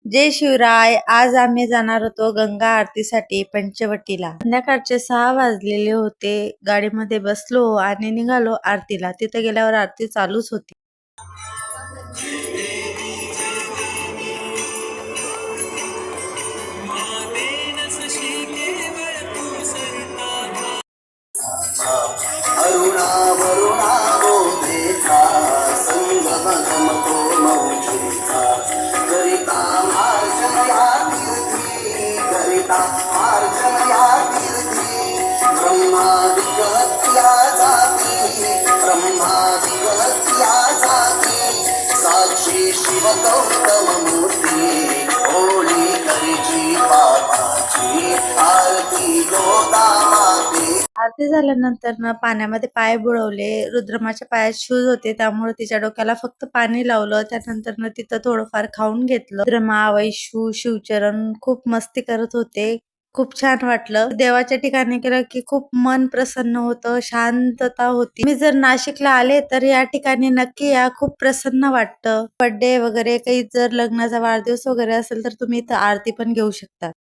जय शिवराय. आज आम्ही जाणार होतो गंगा आरतीसाठी पंचवटीला. संध्याकाळचे 6 वाजलेले होते. गाडीमध्ये बसलो आणि निघालो आरतीला. तिथे गेल्यावर आरती चालूच होती. अरुणा वरुणा बोधेचा संगम गमतो मौजेचा गरिता मार्जन या तीर्थी गरिता मार्जन या तीर्थी ब्रह्मादिगत्या जाती साक्षी शिव गौतम मूर्ती होळी करीची पापाची आरती गोदा माते. आरती झाल्यानंतर ना पाण्यामध्ये पाय बुडवले. रुद्रमाच्या पायात शूज होते त्यामुळे तिच्या डोक्याला फक्त पाणी लावलं. त्यानंतर ना तिथं थोडंफार खाऊन घेतलं. रुद्रमा, वैशू, शिवचरण खूप मस्ती करत होते. खूप छान वाटलं. देवाच्या ठिकाणी गेलं की खूप मन प्रसन्न होतं, शांतता होती. तुम्ही जर नाशिकला आले तर या ठिकाणी नक्की या. खूप प्रसन्न वाटतं. बर्थडे वगैरे काही जर लग्नाचा वाढदिवस वगैरे असेल तर तुम्ही इथं आरती पण घेऊ शकता.